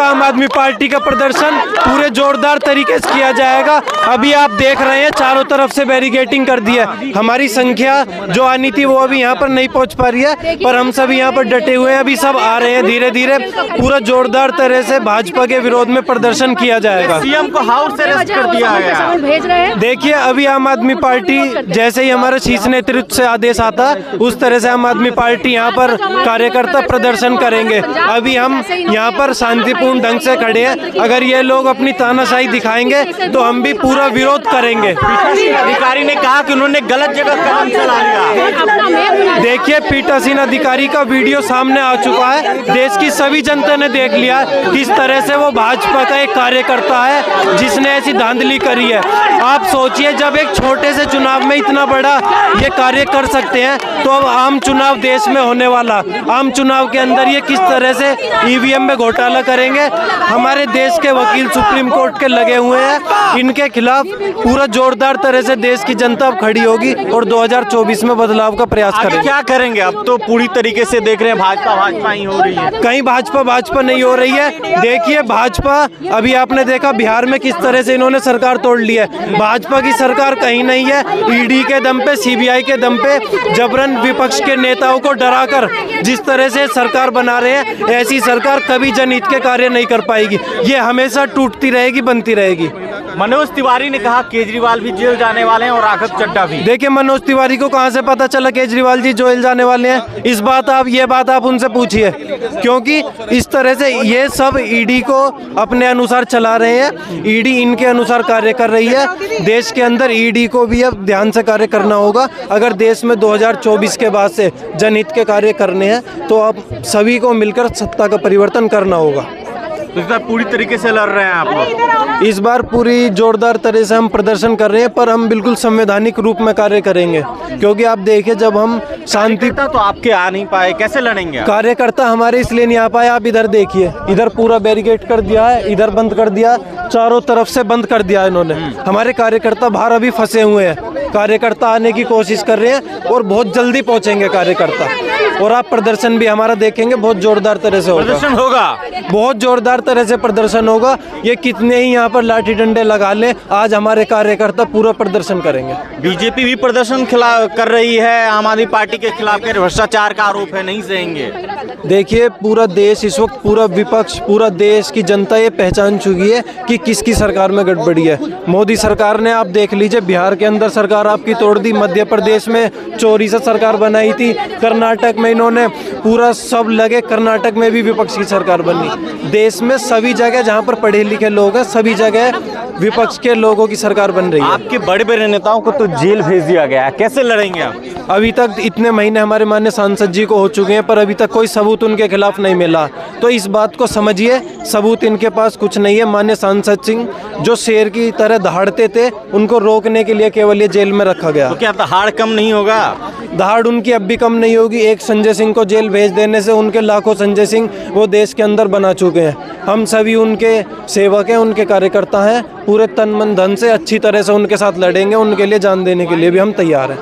का आम आदमी पार्टी का प्रदर्शन पूरे जोरदार तरीके से किया जाएगा। अभी आप देख रहे हैं चारों तरफ से बैरिकेडिंग कर दिया। हमारी संख्या जो आनी थी वो अभी यहाँ पर नहीं पहुँच पा रही है, पर हम सब यहाँ पर डटे हुए हैं। अभी सब आ रहे हैं धीरे धीरे। पूरा जोरदार तरह से भाजपा के विरोध में प्रदर्शन किया जाएगा। सीएम को हाउस अरेस्ट कर दिया गया। देखिए, अभी आम आदमी पार्टी जैसे ही हमारे शीर्ष नेतृत्व से आदेश आता उस तरह से आम आदमी पार्टी यहाँ पर कार्यकर्ता प्रदर्शन करेंगे। अभी हम यहाँ पर शांतिपूर्ण ढंग से खड़े हैं। अगर ये लोग अपनी तानाशाही दिखाएंगे तो हम भी पूरा विरोध करेंगे। अधिकारी ने कहा कि उन्होंने गलत जगह काम चला लिया। देखिए, पीठासीन अधिकारी का वीडियो सामने आ चुका है। देश की सभी जनता ने देख लिया किस तरह से वो भाजपा का एक कार्यकर्ता है जिसने ऐसी धांधली करी है। आप सोचिए, जब एक छोटे से चुनाव में इतना बड़ा ये कार्य कर सकते हैं तो अब आम चुनाव देश में होने वाला, आम चुनाव के अंदर ये किस तरह से ईवीएम में घोटाला करेंगे। हमारे देश के वकील सुप्रीम कोर्ट के लगे हुए हैं। इनके खिलाफ पूरा जोरदार तरह से देश की जनता अब खड़ी होगी और 2024 में बदलाव का प्रयास करेंगे। क्या करेंगे? अब तो पूरी तरीके से देख रहे हैं भाजपा ही हो रही है। कहीं भाजपा नहीं हो रही है। देखिए, भाजपा अभी आपने देखा बिहार में किस तरह से इन्होंने सरकार तोड़ ली है। भाजपा की सरकार कहीं नहीं है। ईडी के दम पे, सीबीआई के दम पे जबरन विपक्ष के नेताओं को डराकर जिस तरह से सरकार बना रहे हैं, ऐसी सरकार कभी जनहित के कार्य नहीं कर पाएगी। ये हमेशा टूटती रहेगी, बनती रहेगी। मनोज तिवारी ने कहा केजरीवाल भी जेल जाने वाले हैं और राघव चड्ढा भी। देखिए, मनोज तिवारी को कहां से पता चला केजरीवाल जी जेल जाने वाले हैं? ये बात आप उनसे पूछिए, क्योंकि इस तरह से ये सब ईडी को अपने अनुसार चला रहे हैं। ईडी इनके अनुसार कार्य कर रही है। देश के अंदर ईडी को भी अब ध्यान से कार्य करना होगा। अगर देश में 2024 के बाद से जनहित के कार्य करने हैं तो अब सभी को मिलकर सत्ता का परिवर्तन करना होगा। तो इस बार पूरी तरीके से लड़ रहे हैं आप लोग? इस बार पूरी जोरदार तरह से हम प्रदर्शन कर रहे हैं, पर हम बिल्कुल संवैधानिक रूप में कार्य करेंगे। क्योंकि आप देखिए, जब हम शांति तो आपके आ नहीं पाए, कैसे लड़ेंगे? कार्यकर्ता हमारे इसलिए नहीं आ पाए। आप इधर देखिए, इधर पूरा बैरिकेड कर दिया है, इधर बंद कर दिया, चारों तरफ से बंद कर दिया इन्होंने। हमारे कार्यकर्ता बाहर अभी फंसे हुए हैं। कार्यकर्ता आने की कोशिश कर रहे हैं और बहुत जल्दी पहुंचेंगे कार्यकर्ता। और आप प्रदर्शन भी हमारा देखेंगे, बहुत जोरदार तरह से प्रदर्शन होगा। बहुत जोरदार तरह से प्रदर्शन होगा। ये कितने ही यहाँ पर लाठी डंडे लगा लें, आज हमारे कार्यकर्ता पूरा प्रदर्शन करेंगे। बीजेपी भी प्रदर्शन कर रही है आम आदमी पार्टी के खिलाफ, भ्रष्टाचार का आरोप है, नहीं सहेंगे। देखिए, पूरा देश इस वक्त, पूरा विपक्ष, पूरा देश की जनता ये पहचान चुकी है कि किसकी सरकार में गड़बड़ी है। मोदी सरकार ने, आप देख लीजिए, बिहार के अंदर सरकार आपकी तोड़ दी, मध्य प्रदेश में चोरी से सरकार बनाई थी, कर्नाटक में इन्होंने पूरा सब लगे, कर्नाटक में भी विपक्ष की सरकार बनी। देश में सभी जगह जहाँ पर पढ़े लिखे लोग हैं, सभी जगह विपक्ष के लोगों की सरकार बन रही है। आपके बड़े बड़े नेताओं को तो जेल भेज दिया गया है, कैसे लड़ेंगे आप? अभी तक इतने महीने हमारे माननीय सांसद जी को हो चुके हैं, पर अभी तक कोई सबूत उनके खिलाफ नहीं मिला। तो इस बात को समझिए, सबूत इनके पास कुछ नहीं है। माननीय सांसद सिंह जो शेर की तरह दहाड़ते थे, उनको रोकने के लिए केवल ये जेल में रखा गया। तो क्या दहाड़ कम नहीं होगा? दहाड़ उनकी अब भी कम नहीं होगी। एक संजय सिंह को जेल भेज देने से उनके लाखों संजय सिंह वो देश के अंदर बना चुके हैं। हम सभी उनके सेवक हैं, उनके कार्यकर्ता हैं। पूरे तन मन धन से अच्छी तरह से उनके साथ लड़ेंगे, उनके लिए जान देने के लिए भी हम तैयार हैं।